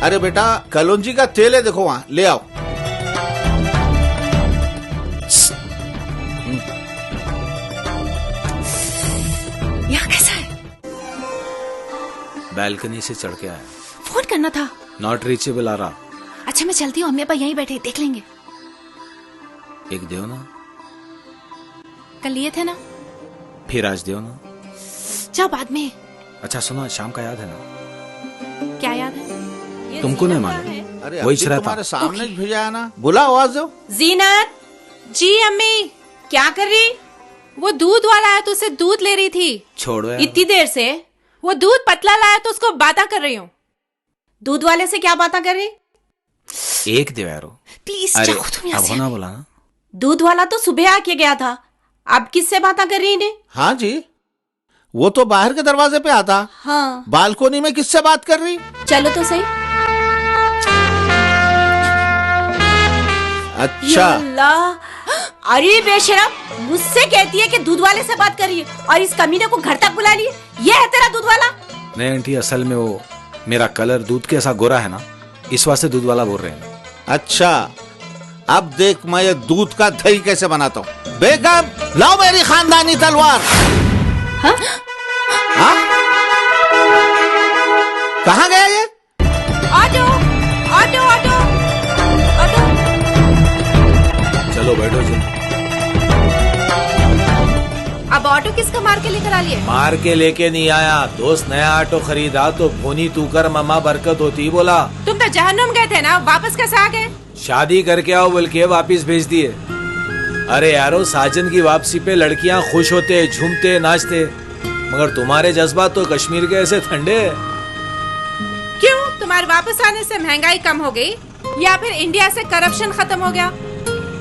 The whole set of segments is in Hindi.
अरे बेटा कलौंजी का तेल है, देखो वहाँ ले आओ। यहाँ कैसा है? बैल्कनी से चढ़ के आया। फोन करना था। नॉट रीचेबल आ रहा। अच्छा मैं चलती हूँ, अम्मी अब्बा यहीं बैठे देख लेंगे। एक देव ना, कल लिए थे ना, फिर आज देव ना। जाओ बाद में। अच्छा सुनो, शाम का याद है ना? क्या याद है? तुमको नहीं मालूम? अरे वही अभी शराब तुम्हारे सामने भेजा है ना, बुला आवाज दो। जीनत जी अम्मी क्या कर रही? वो दूध वाला आया तो उससे दूध ले रही थी। छोड़ो यार। इतनी देर से वो दूध पतला लाया तो उसको बातें कर रही हूँ। दूध वाले से क्या बातें कर रही? एक देव यारो प्लीज अरे जाओ तुम यहाँ अब से। होना बोला ना। दूध वाला तो सुबह आके गया था, अब किससे बातें कर रही इन्हें? हाँ जी, वो तो बाहर के दरवाजे पे आता। हाँ बालकोनी में किससे बात कर रही? चलो तो सही। अच्छा या अल्लाह, अरे बेशरम, मुझसे कहती है कि दूध वाले से बात करिए और इस कमीने को घर तक बुला लिए। ये है तेरा दूध वाला? नहीं आंटी, असल में वो मेरा कलर दूध के ऐसा गोरा है ना, इस वास्ते दूध वाला बोल रहे हैं। अच्छा, अब देख मैं ये दूध का दही कैसे बनाता हूँ। बेगम लाओ मेरी खानदानी तलवार। हाँ? हाँ? कहाँ गया ये? Auto auto auto auto. चलो बैठो जी। अब ऑटो किसका मार के लेकर आ लिए? मार के लेके नहीं आया, दोस्त नया ऑटो खरीदा तो बोनी तू कर मम्मा बरकत होती बोला। तुम तो जहन्नुम गए थे ना, वापस कैसे आ गए? शादी करके आओ बोल के वापिस भेज दिए। अरे यारो, साजन की वापसी पे लड़कियां खुश होते, झूमते, नाचते, मगर तुम्हारे जज्बात तो कश्मीर के ऐसे ठंडे। क्यों, तुम्हारे वापस आने से महंगाई कम हो गई या फिर इंडिया से करप्शन खत्म हो गया?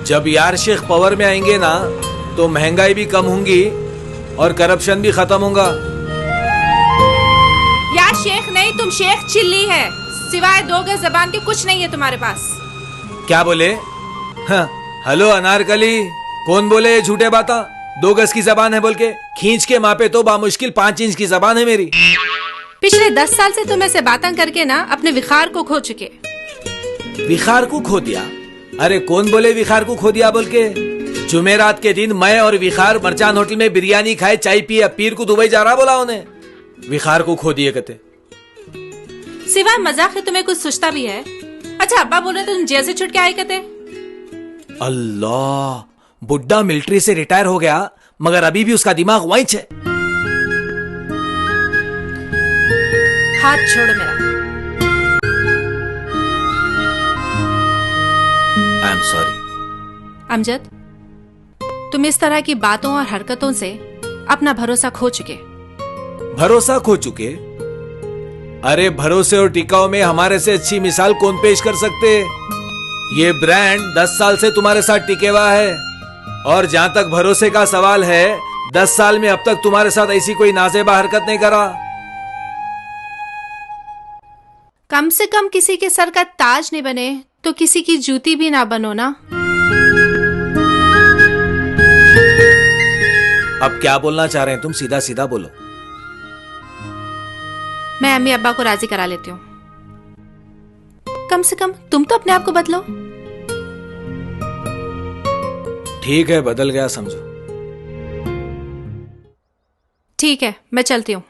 जब यार शेख पावर में आएंगे ना तो महंगाई भी कम होंगी और करप्शन भी खत्म होगा। यार शेख नहीं, तुम शेख चिल्ली है, सिवाय 2 गज जबान के कुछ नहीं है तुम्हारे पास। क्या बोले? हाँ, हेलो अनारकली, कौन बोले ये झूठे बाता? 2 गज की जबान है बोल के खींच के मापे तो बामुश्किल 5 इंच की जबान है मेरी। पिछले 10 साल से तुम ऐसे बातें करके ना अपने विखार को खो चुके। विखार को खो दिया? अरे कौन बोले विखार को खो दिया बोल के? जुमेरात के दिन मैं और विखार मरचान होटल में बिरयानी खाए, चाय पिए, अब पीर को दुबई जा रहा बोला उन्हें। विखार को खो दिए कहते। सिवाय मजाक के तुम्हें कुछ सोचता भी है? अच्छा अब्बा बोले तो तुम जेल से छुट के आए कहते। अल्लाह, बुड्ढा मिलिट्री से रिटायर हो गया मगर अभी भी उसका दिमाग वहीं है। हाथ छोड़ो मेरा। I am sorry. अमजद, तुम इस तरह की बातों और हरकतों से अपना भरोसा खो चुके। भरोसा खो चुके? अरे भरोसे और टिकाऊ में हमारे से अच्छी मिसाल कौन पेश कर सकते? ये ब्रांड 10 साल से तुम्हारे साथ टिके हुआ है और जहां तक भरोसे का सवाल है, 10 साल में अब तक तुम्हारे साथ ऐसी कोई नाजेबा हरकत नहीं करा। कम से कम किसी के सर का ताज नहीं बने तो किसी की जूती भी ना बनो ना। अब क्या बोलना चाह रहे हैं तुम? सीधा सीधा बोलो। मैं अम्मी अब्बा को राजी करा लेती हूँ। कम से कम तुम तो अपने आप को बदलो। ठीक है, बदल गया समझो। ठीक है, मैं चलती हूँ।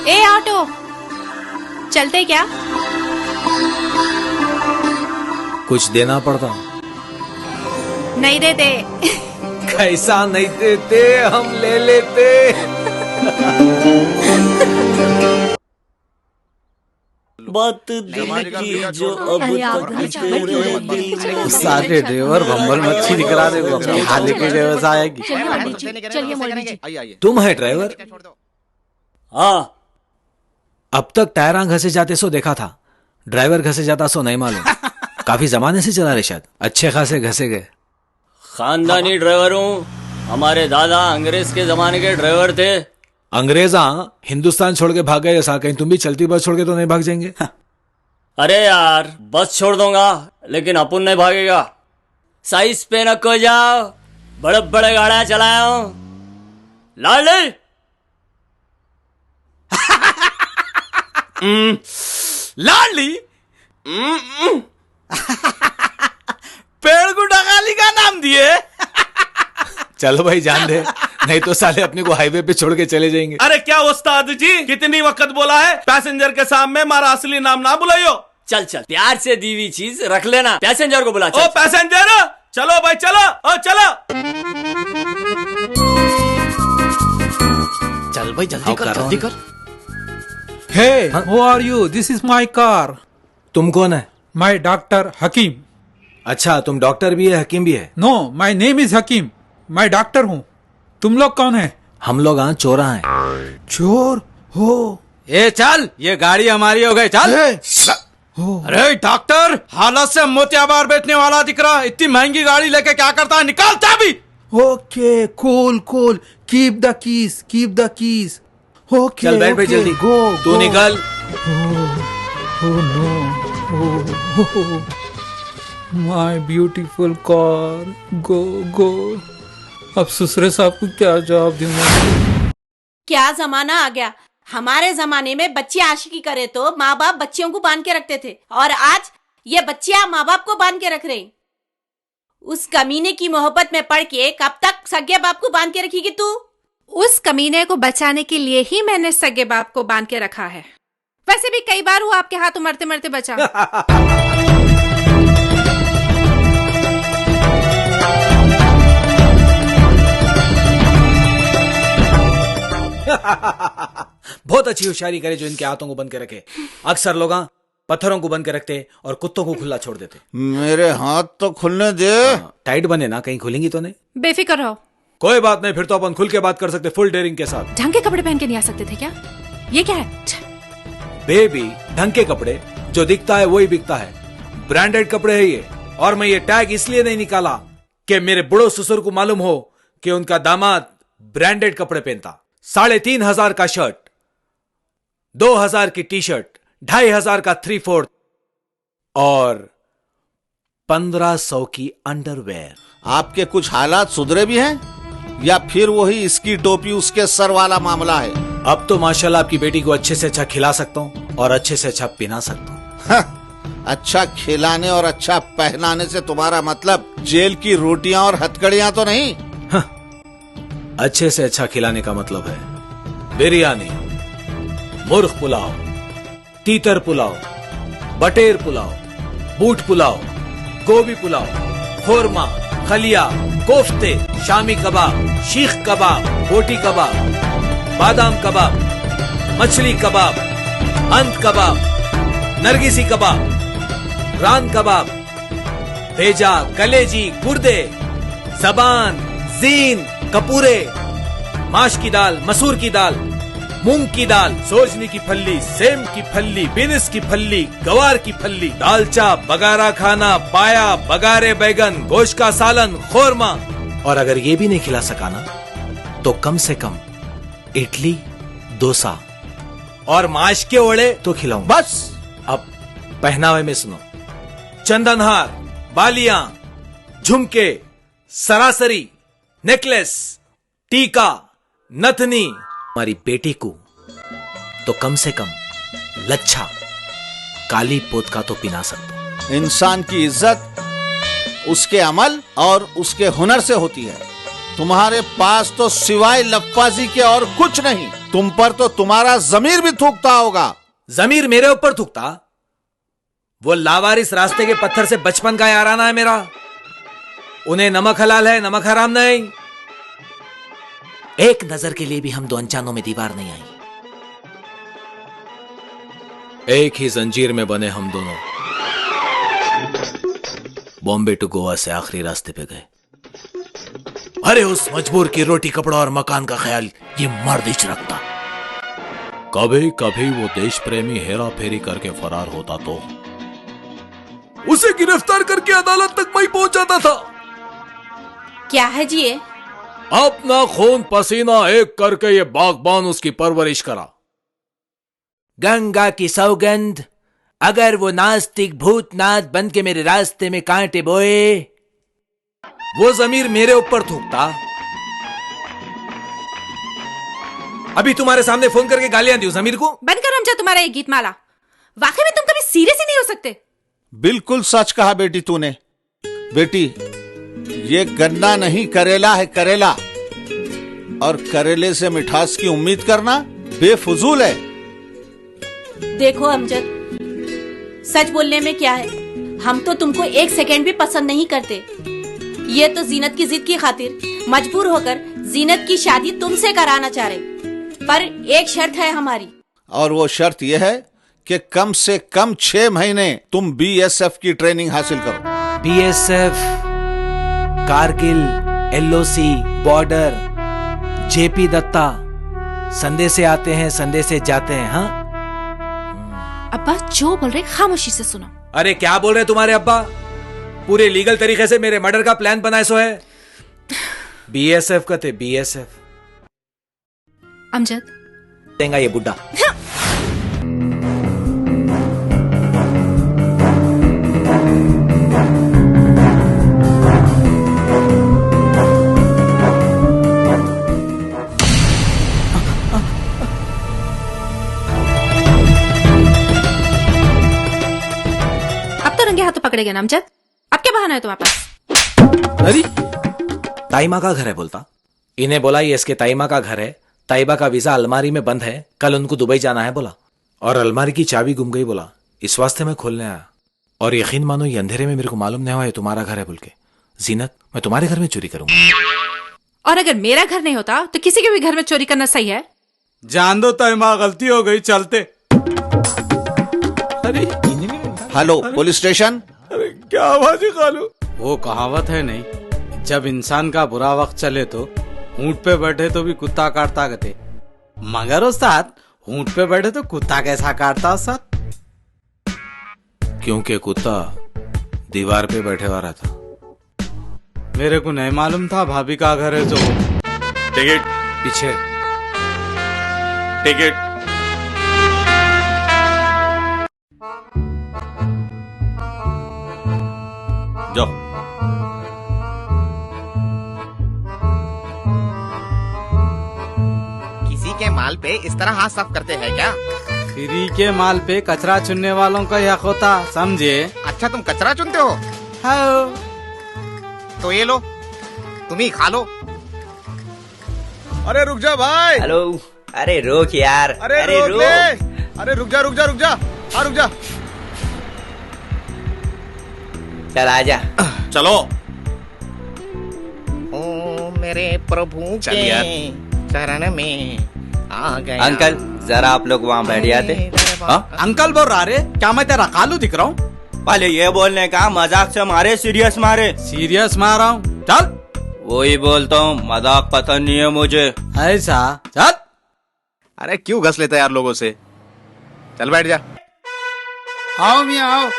ए ऑटो, चलते क्या? कुछ देना पड़ता? नहीं देते। कैसा नहीं देते, हम ले लेते। बात दिल की जो अब तक तेरे दिल में। सारे ड्राइवर भंबल मच्छी निकला देखो, अपनी हाल के व्यवसाय आएगी। चलिए मौलवी जी। तुम है ड्राइवर? हाँ, अब तक टायरा घसे जाते सो देखा था, ड्राइवर घसे जाता सो नहीं मालूम। काफी जमाने से चला रहे, शायद अच्छे खासे घसे गए। खानदानी ड्राइवर हूँ। हमारे दादा अंग्रेज के जमाने के ड्राइवर थे। अंग्रेजा हिंदुस्तान छोड़ के भाग गए ऐसा, कहीं तुम भी चलती बस छोड़ के तो नहीं भाग जाएंगे? अरे यार, बस छोड़ दूंगा लेकिन अपुन नहीं भागेगा। साइज पे न को जाओ, बड़े बड़े गाड़ियां चलाया हूं। लाल लाडली पेड़ को डगाली का नाम दिए। चलो भाई जान दे, नहीं तो साले अपने को हाईवे पे छोड़ के चले जाएंगे। अरे क्या उस्ताद जी, कितनी वक्त बोला है पैसेंजर के सामने हमारा असली नाम ना बुलाइयो। चल चल, प्यार से दी हुई चीज रख लेना। पैसेंजर को बुला। ओ पैसेंजर, चलो भाई चलो, ओ चलो। चल भाई जल्दी कर, जल्दी कर। Hey, who are you? This is my car. तुम कौन है? My doctor Hakim. अच्छा, तुम डॉक्टर भी है, हकीम भी है? No, my name is Hakim. मैं डॉक्टर हूँ। तुम लोग कौन है? हम लोग चोरा हैं। चोर हो? ए चल, ये गाड़ी हमारी हो गई, चल। अरे डॉक्टर, हालत से मोतियाबार बेचने वाला दिख रहा। इतनी महंगी गाड़ी लेके क्या करता है? निकाल चाबी। Okay, cool, cool. Keep the keys, keep the keys. Okay, चल बैठ भाई, जल्दी go. तू निकल। Oh no. Oh. My beautiful car. Go, go. अब ससुरे साहब को क्या जवाब दूंगा? क्या जमाना आ गया। हमारे जमाने में बच्चे आशिकी करे तो माँ बाप बच्चियों को बांध के रखते थे, और आज ये बच्चियां माँ बाप को बांध के रख रही। उस कमीने की मोहब्बत में पड़ के कब तक सगे बाप को बांध के रखेगी तू? उस कमीने को बचाने के लिए ही मैंने सगे बाप को बांध के रखा है। वैसे भी कई बार हुआ आपके हाथ मरते मरते बचा। बहुत अच्छी होशियारी करे जो इनके हाथों को बंद के रखे। अक्सर लोग पत्थरों को बंद के रखते और कुत्तों को खुला छोड़ देते। मेरे हाथ तो खुलने दे। टाइट बने ना, कहीं खुलेंगी तो नहीं। बेफिक्र रहो। कोई बात नहीं, फिर तो अपन खुल के बात कर सकते, फुल डेयरिंग के साथ। ढंग के कपड़े पहन के नहीं आ सकते थे क्या? ये क्या है? बेबी, ढंग के कपड़े जो दिखता है वही बिकता है। ब्रांडेड कपड़े है ये। और मैं ये टैग इसलिए नहीं निकाला कि मेरे बुढ़ो ससुर को मालूम हो कि उनका दामाद ब्रांडेड कपड़े पहनता। 3,500 का शर्ट, 2,000 की टी शर्ट, 2,500 का 3/4 और 1,500 की अंडरवेयर। आपके कुछ हालात सुधरे भी हैं या फिर वही इसकी टोपी उसके सर वाला मामला है? अब तो माशाल्लाह आपकी बेटी को अच्छे से अच्छा खिला सकता हूं और अच्छे से अच्छा पहना सकता हूं। अच्छा खिलाने और अच्छा पहनाने से तुम्हारा मतलब जेल की रोटियां और हथकड़ियां तो नहीं? अच्छे से अच्छा खिलाने का मतलब है बिरयानी, मुर्ग पुलाव, तीतर पुलाव, बटेर पुलाव, बूट पुलाव, गोभी पुलाव, खोरमा, खलिया, कोफ्ते, शामी कबाब, शीख कबाब, बोटी कबाब, बादाम कबाब, मछली कबाब, अंत कबाब, नरगिसी कबाब, रान कबाब, भेजा, कलेजी, गुर्दे, जबान, जीन, कपूरे, माश की दाल, मसूर की दाल, मूंग की दाल, सोजनी की फल्ली, सेम की फल्ली, बिनस की फल्ली, गवार की फल्ली, दालचा, बगारा खाना, पाया, बगारे बैगन, गोश्त का सालन, खोरमा। और अगर ये भी नहीं खिला सका ना तो कम से कम इडली, डोसा और माश के ओड़े तो खिलाऊं। बस अब पहनावे में सुनो। चंदनहार, बालियां, झुमके, सरासरी, नेकलेस, टीका, नथनी। हमारी बेटी को तो कम से कम लच्छा, काली पोत का तो पिना सकता। इंसान की इज्जत उसके अमल और उसके हुनर से होती है। तुम्हारे पास तो सिवाय लफ्फाजी के और कुछ नहीं। तुम पर तो तुम्हारा जमीर भी थूकता होगा। जमीर मेरे ऊपर थूकता? वो लावारिस रास्ते के पत्थर से बचपन का याराना है मेरा। उन्हें नमक हलाल है, नमक हराम नहीं। एक नजर के लिए भी हम दो अनजानों में दीवार नहीं आई। एक ही जंजीर में बने हम दोनों बॉम्बे टू गोवा से आखिरी रास्ते पे गए। अरे उस मजबूर की रोटी, कपड़ा और मकान का ख्याल ये मर्द ही रखता। कभी कभी वो देश प्रेमी हेरा फेरी करके फरार होता तो उसे गिरफ्तार करके अदालत तक मैं पहुंचाता था। क्या है जी ये? अपना खून पसीना एक करके ये बागबान उसकी परवरिश करा। गंगा की सौगंध, अगर वो नास्तिक भूतनाथ बन के मेरे रास्ते में कांटे बोए, वो जमीर मेरे ऊपर थूकता। अभी तुम्हारे सामने फोन करके गालियां दी जमीर को। बंद करो अमजद तुम्हारा ये गीत माला। वाकई में तुम कभी सीरियस ही नहीं हो सकते। बिल्कुल सच कहा बेटी तूने। बेटी ये गन्ना नहीं करेला है, करेला। और करेले से मिठास की उम्मीद करना बेफुजूल है। देखो अमजद, सच बोलने में क्या है, हम तो तुमको एक सेकंड भी पसंद नहीं करते। ये तो जीनत की जिद की खातिर मजबूर होकर जीनत की शादी तुमसे कराना चाह रहे, पर एक शर्त है हमारी। और वो शर्त यह है कि कम से कम 6 महीने तुम BSF की ट्रेनिंग हासिल करो। BSF, Kargil, LOC, Border, JP Dutta, संदेश से आते हैं संदेश से जाते हैं। हाँ अब्बा जो बोल रहे खामोशी से सुनो। अरे क्या बोल रहे तुम्हारे अब्बा? पूरे लीगल तरीके से मेरे मर्डर का प्लान बनाए सो है। BSF कहते BSF। अमजद देंगा ये बुड्ढा। अब तो रंगे हाथों पकड़े गए ना अमजद। अब क्या बहाना है तुम्हारे पास? अरे ताइमा का घर है बोलता। इन्हें बोला ये इसके ताइमा का घर है। ताइबा का वीजा अलमारी में बंद है, कल उनको दुबई जाना है बोला। और अलमारी की चाबी गुम गई बोला, इस वास्ते मैं खोलने आया। और यकीन मानो ये अंधेरे में मेरे को मालूम नहीं हुआ ये तुम्हारा घर है बोल के। जीनत मैं तुम्हारे घर में चोरी करूंगा। और अगर मेरा घर नहीं होता तो किसी के भी घर में चोरी करना सही है? जान दो तैमा, गलती हो गई, चलते। अरे हेलो पुलिस स्टेशन। अरे क्या आवाज है खालू? वो कहावत है नहीं, जब इंसान का बुरा वक्त चले तो ऊंट पे बैठे तो भी कुत्ता काटता कहते, मगर उस्ताद ऊंट पे बैठे तो कुत्ता कैसा काटता उस्ताद? क्योंकि कुत्ता दीवार पे बैठे हुआ रहता। मेरे को नहीं मालूम था भाभी का घर है। तो टिकट पीछे, टिकट। जाओ। किसी के माल पे इस तरह हाथ साफ करते हैं क्या? फ्री के माल पे कचरा चुनने वालों का हक होता, समझे? अच्छा तुम कचरा चुनते हो? हाँ। तो ये लो, तुम ही खा लो। अरे रुक जा भाई। हेलो, अरे रोक यार, अरे रोक ले। अरे रुक जा रुक जा रुक जा। हाँ रुक जा। चल आजा। चलो। ओ मेरे प्रभु चल के यार। चरण में आ गया। अंकल जरा आप लोग वहाँ बैठ जाते। हाँ? अंकल बोल रहा रे, क्या मैं तेरा कालू दिख रहा हूँ? पहले ये बोलने का मजाक से मारे सीरियस मारे। सीरियस मार रहा हूँ, चल। वही बोलता हूँ, मजाक पसंद नहीं है मुझे। ऐसा चल। अरे क्यों घस लेता यार लोगों से? चल बैठ जा। आओ मियाँ आओ।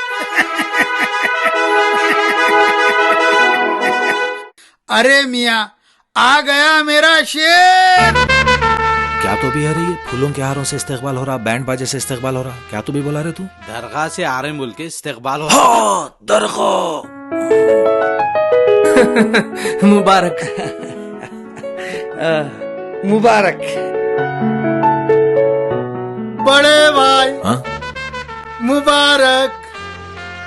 अरे मियाँ आ गया मेरा शेर। क्या तो भी है रही है, फूलों के हारों से इस्तेकबाल हो रहा, बैंड बाजे से इस्तेकबाल हो रहा। क्या तो भी बोला रहे तू? दरगाह से आ रहे बोल के इस्तेकबाल हो। हाँ, दरगाह। मुबारक मुबारक। बड़े भाई हाँ? मुबारक।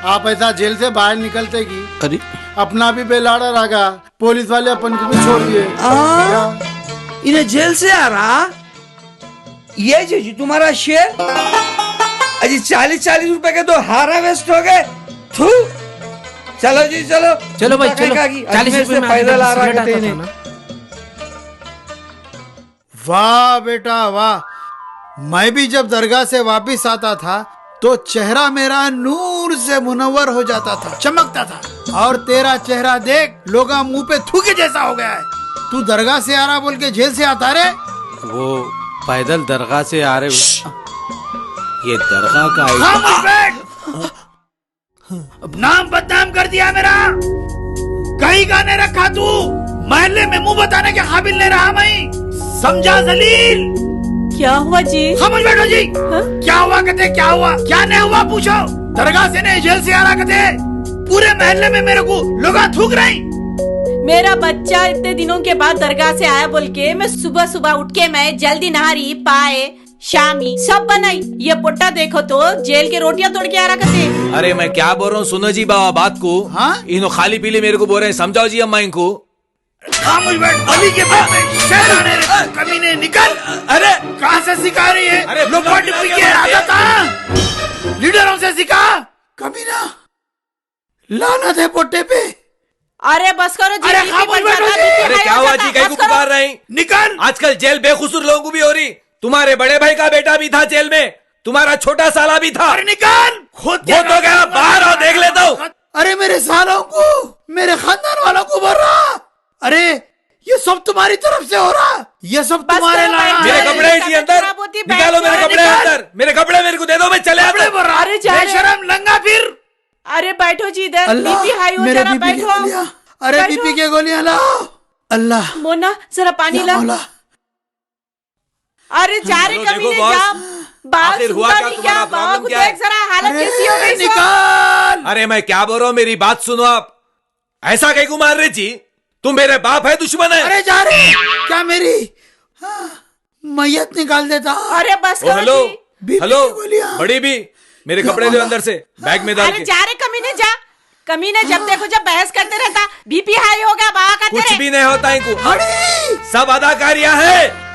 आप ऐसा जेल से बाहर निकलते की अरे अपना भी बेलाड़ा रहा, पुलिस वाले अपन को भी छोड़ दिए। इन्हें जेल से आ रहा ये जी तुम्हारा शेर। अजी 40-40 रुपए के तो हारा वेस्ट हो गए। थू। चलो जी चलो चलो भाई चलो। 40 रुपए में पैदल आ रहा कहते इन्हें। वाह बेटा वाह। मैं भी जब दरगाह से वापिस आता था तो चेहरा मेरा नूर से मुनव्वर हो जाता था, चमकता था। और तेरा चेहरा देख लोग मुंह पे थूके जैसा हो गया है। तू दरगाह से आ रहा बोल के जेल से आता रे? वो पैदल दरगाह से आ रहे। ये दरगाह का खामोश बैठ। नाम बदनाम कर दिया मेरा। कहीं का नहीं रखा तू। महल्ले में मुंह बताने के काबिल नहीं रहा मैं। समझा जलील? क्या हुआ जी? खामोश बैठो जी। क्या हुआ कहते, क्या हुआ क्या नहीं हुआ पूछो। दरगाह से नहीं जेल से आ रहा कहते। पूरे महल्ले में मेरे को लोग थूक रहे। मेरा बच्चा इतने दिनों के बाद दरगाह से आया बोल के मैं सुबह सुबह उठ के मैं जल्दी नहारी पाए शामी सब बनाई। ये पोट्टा देखो तो जेल के रोटियां तोड़ के आ रहा करते। अरे मैं क्या बोल रहा हूँ, सुनो जी बाबा बात को। हाँ? इन्हों खाली पीली मेरे को बोल रहे हैं, समझाओ जी अम्मा इनको। खामोश बैठ, अली के बाप में शहर आने रे, कमीने निकल। अरे कहाँ से सिखा रही है? अरे लोपाटी पी के आता था, लीडरों से सिखा। कमीना लानत है पोट्टे पे। अरे बस करो जी। अरे खामोश बैठो जी। अरे क्या हुआ जी, कहीं को पुकार रहे हैं? निकल। आजकल जेल बेकसूर लोगों को भी हो रही। तुम्हारे बड़े भाई का बेटा भी था जेल में, तुम्हारा छोटा साला भी था। अरे निकल। खुद वो तो क्या बाहर आओ देख लेता हूँ। अरे मेरे सालों को, मेरे खानदान वालों को बोल रहा। अरे ये सब तुम्हारी तरफ से हो रहा, ये सब तुम्हारे लाना। मेरे कपड़े हैं जी अंदर, निकालो मेरे कपड़े अंदर, मेरे कपड़े मेरे को दे दो, मैं चले कपड़े बोल रहा। अरे जा रहे। बेशरम लंगा फिर। अरे बैठो जी इधर, अल्लाह बीपी हाई हो मेरे जरा, बीपी की बैठो। गोलियां। अरे बैठो। बीपी के गोलियां लाओ। अल्लाह मोना जरा पानी या ला। मौला। अरे जा रहे देखो कमीने बॉस, जा। बात आखिर हुआ सुनता क्या, नहीं क्या? तुम्हारा बाबा प्रॉब्लम को क्या है? देख जरा हालत अरे कैसी हो गई सब। निकाल। अरे मैं क्या बोल रहा हूँ, मेरी बात सुनो आप। ऐसा कहीं को मार रही जी, तुम मेरे बाप है दुश्मन है? अरे जा रहे क्या मेरी मैयत निकाल देता। अरे बस ओ करो हेलो जी। बीपी हेलो की गोलियां। बड़ी भी, मेरे कपड़े दो अंदर से, बैग में डाल अरे के। जा रहे कमीने जा। कमीने जब देखो जब बहस करते रहता, बीपी हाई हो गया बाबा का कुछ तेरे। भी नहीं होता इनको, अरे सब अदाकारियां है।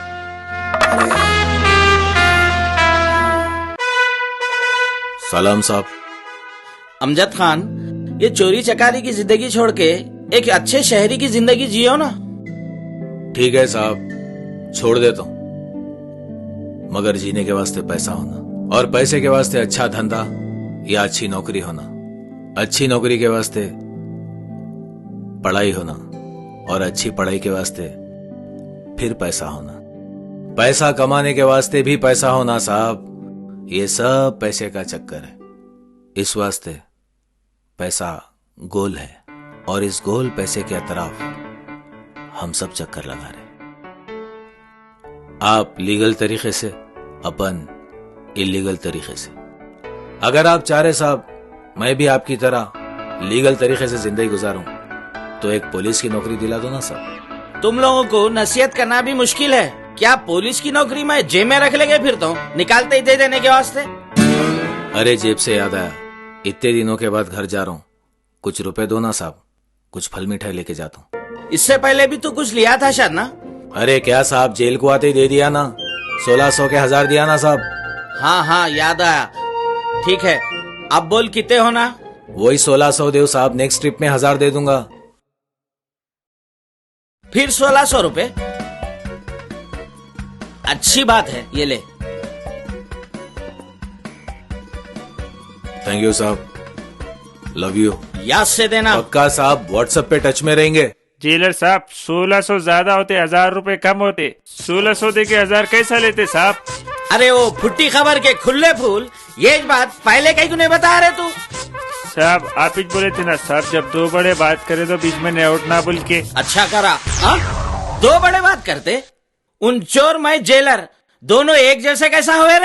सलाम साहब। अमजद खान, ये चोरी चकारी की जिंदगी छोड़ के एक अच्छे शहरी की जिंदगी जियो ना। ठीक है साहब, छोड़ देता हूँ, मगर जीने के वास्ते पैसा होना, और पैसे के वास्ते अच्छा धंधा या अच्छी नौकरी होना, अच्छी नौकरी के वास्ते पढ़ाई होना, और अच्छी पढ़ाई के वास्ते फिर पैसा होना, पैसा कमाने के वास्ते भी पैसा होना साहब। ये सब पैसे का चक्कर है, इस वास्ते पैसा गोल है, और इस गोल पैसे के अतराफ हम सब चक्कर लगा रहे। आप लीगल तरीके से, अपन इलीगल तरीके से। अगर आप चाह रहे साहब मैं भी आपकी तरह लीगल तरीके से जिंदगी गुजारूं, तो एक पुलिस की नौकरी दिला दो ना साहब। तुम लोगों को नसीहत करना भी मुश्किल है। क्या पुलिस की नौकरी में जेब में रख लेंगे फिर तो, निकालते ही दे देने के वास्ते। अरे जेब से याद आया, इतने दिनों के बाद घर जा रहा हूँ, कुछ रुपए दो ना साहब, कुछ फल मिठाई लेके जाता हूँ। इससे पहले भी तो कुछ लिया था शायद ना? अरे क्या साहब, जेल को आते ही दे दिया ना, 1600 के 1000 दिया ना साहब। हाँ हाँ याद आया। ठीक है, अब बोल कितने होना? वही 1600 दे साहब, नेक्स्ट ट्रिप में 1000 दे दूंगा। फिर 1600 रुपए? अच्छी बात है, ये ले। थैंक यू साहब, लव यू। याद से देना। पक्का साहब, व्हाट्सएप पे टच में रहेंगे। जेलर साहब 1600 ज्यादा होते, 1000 रुपए कम होते। 1600 दे के 1000 कैसा लेते साहब? अरे वो फुट्टी खबर के खुले फूल, ये बात पहले कहीं को नहीं बता रहे तू? साहब आप ही बोले थे ना साहब, जब दो बड़े बात करे तो बीच में नहीं ना बोल के। अच्छा करा। हाँ? दो बड़े बात करते? उन चोर मैं जेलर दोनों एक जैसे कैसा हुए रे?